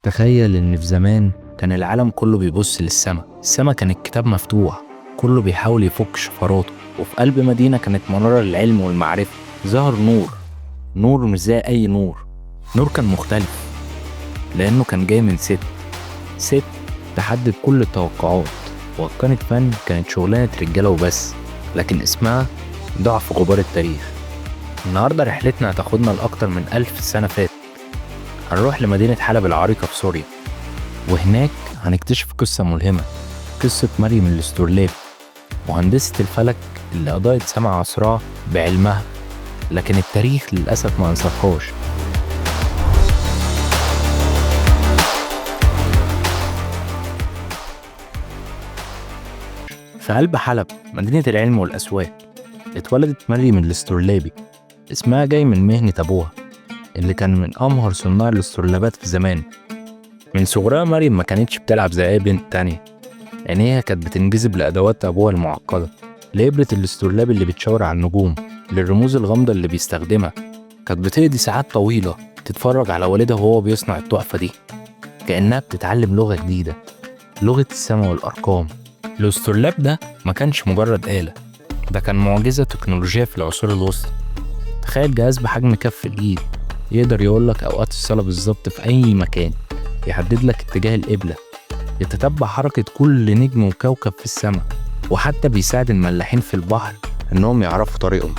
تخيل إن في زمان كان العالم كله بيبص للسما. السما كانت كتاب مفتوح، كله بيحاول يفك شفراته. وفي قلب مدينة كانت منارة للعلم والمعرفة. ظهر نور مش زي أي نور كان مختلف، لأنه كان جاي من ست تحدد كل التوقعات، وكانت فن كانت شغلانة رجالة وبس، لكن اسمها ضاع في غبار التاريخ. النهاردة رحلتنا هتاخدنا لأكتر من 1000 سنة فاتت. هنروح لمدينة حلب العريقة في سوريا، وهناك هنكتشف قصة ملهمة، قصة مريم الاسترلابي، مهندسة الفلك اللي أضاءت سما عصرها بعلمها، لكن التاريخ للأسف ما أنصفهاش. في قلب حلب، مدينة العلم والأسواق، اتولدت مريم الاسترلابي. اسمها جاي من مهنة أبوها اللي كان من أمهر صناع الاسترلابات في زمان. من صغرها مريم ما كانتش بتلعب زي أي بنت تانية، يعني هي كانت بتنجذب لأدوات أبوها المعقدة، لإبرة الاسترلاب اللي بتشاور على النجوم، للرموز الغامضة اللي بيستخدمها. كانت بتقضي ساعات طويلة تتفرج على والدها وهو بيصنع التحفة دي، كأنها بتتعلم لغة جديدة، لغة السماء والأرقام. الاسترلاب ده ما كانش مجرد آلة، ده كان معجزة تكنولوجية في العصور الوسطى. تخيل جهاز بحجم كف الإيد يقدر يقولك أوقات الصلاة بالظبط في أي مكان، يحدد لك اتجاه القبلة، يتتبع حركة كل نجم وكوكب في السماء، وحتى بيساعد الملاحين في البحر إنهم يعرفوا طريقهم.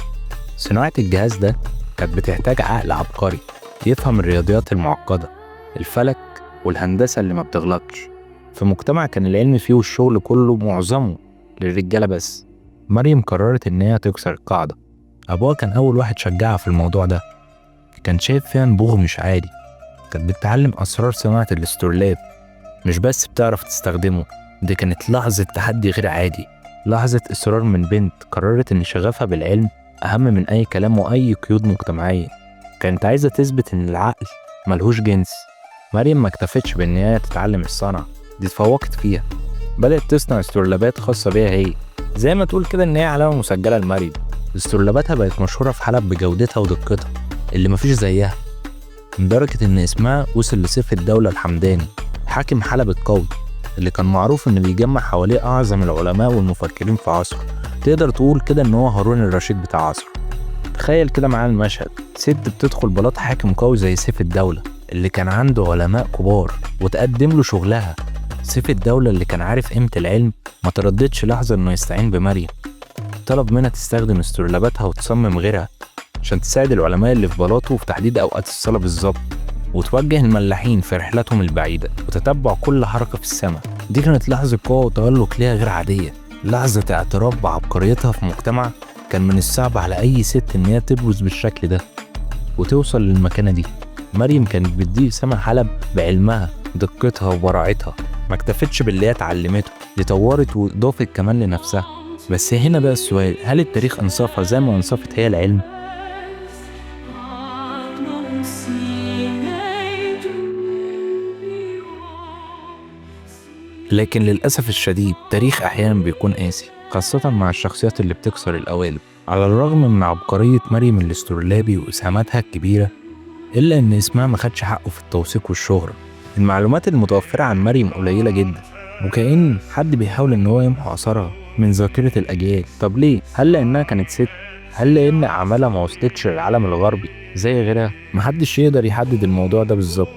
صناعة الجهاز ده كانت بتحتاج عقل عبقري يفهم الرياضيات المعقدة، الفلك والهندسة اللي ما بتغلطش. في مجتمع كان العلم فيه والشغل كله معظمه للرجالة بس، مريم قررت إن هي تكسر القاعدة. أبوها كان أول واحد شجعها في الموضوع ده، كان شايف فيها نبوغ مش عادي. كانت بتتعلم أسرار صناعة الاسترلاب، مش بس بتعرف تستخدمه. دي كانت لحظة تحدي غير عادي، لحظة إصرار من بنت قررت إن شغفها بالعلم أهم من أي كلام وأي قيود مجتمعية. كانت عايزة تثبت إن العقل ملهوش جنس. مريم ما اكتفتش بإن هي تتعلم الصنعة، دي اتفوقت فيها، بدأت تصنع استرلابات خاصة بيها هي، زي ما تقول كده إن هي علامة مسجلة لمريم. استرلاباتها بقت مشهورة في حلب بجودتها ودقتها اللي مفيش زيها، لدرجة إن اسمها وصل لسيف الدولة الحمداني، حاكم حلب القوي، اللي كان معروف إنه بيجمع حواليه أعظم العلماء والمفكرين في عصره. تقدر تقول كده إن هو هارون الرشيد بتاع عصره. تخيل كده معانا المشهد، ست بتدخل بلاط حاكم قوي زي سيف الدولة اللي كان عنده علماء كبار وتقدم له شغلها. سيف الدولة اللي كان عارف قيمة العلم ما ترددش لحظة إنه يستعين بمريم، طلب منها تستخدم استرلاباتها وتصمم غيرها عشان تساعد العلماء اللي في بلاطه في تحديد أوقات الصلاة بالظبط، وتوجه الملاحين في رحلاتهم البعيدة، وتتبع كل حركة في السماء. دي كانت لحظة قوة وتألق ليها غير عادية، لحظة اعتراف بعبقريتها في مجتمع كان من الصعب على أي ست إن هي تبرز بالشكل ده وتوصل للمكانة دي. مريم كانت بتضيء سما حلب بعلمها، دقتها وبراعتها. ما اكتفتش باللي هي اتعلمته، دي طورت وضافت كمان لنفسها. بس هنا بقى السؤال، هل التاريخ انصفها زي ما انصفت هي العلم؟ لكن للأسف الشديد التاريخ أحيانا بيكون قاسي، خاصة مع الشخصيات اللي بتكسر القوالب. على الرغم من عبقرية مريم الاسترلابي وإسهاماتها الكبيرة، إلا إن اسمها ما خدش حقه في التوثيق والشهرة. المعلومات المتوفرة عن مريم قليلة جدا، وكأن حد بيحاول إن هو يمحو أثرها من ذاكرة الأجيال. طب ليه؟ هل لأنها كانت ست؟ هل لأن أعمالها ما وصلتش للعالم الغربي زي غيرها؟ محدش يقدر يحدد الموضوع ده بالظبط،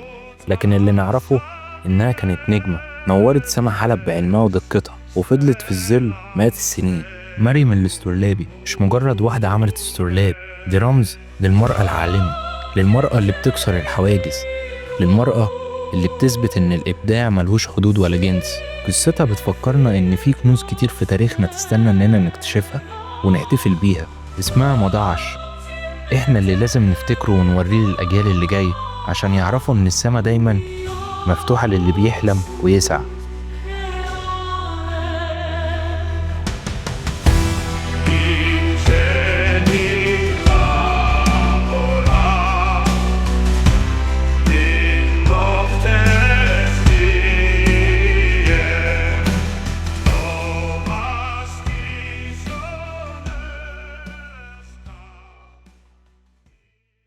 لكن اللي نعرفه إنها كانت نجمة نورت سما حلب بعلمها ودقتها، وفضلت في الظل مئات السنين. مريم الاسترلابي مش مجرد واحدة عملت استرلاب، دي رمز للمرأة العالمة، للمرأة اللي بتكسر الحواجز، للمرأة اللي بتثبت إن الإبداع ملهوش حدود ولا جنس. قصتها بتفكرنا إن في كنوز كتير في تاريخنا تستنى إننا نكتشفها ونحتفل بيها. اسمها ما ضاعش، إحنا اللي لازم نفتكره ونوريه للأجيال اللي جاية، عشان يعرفوا إن السما دايما مفتوحة للي بيحلم ويسعى.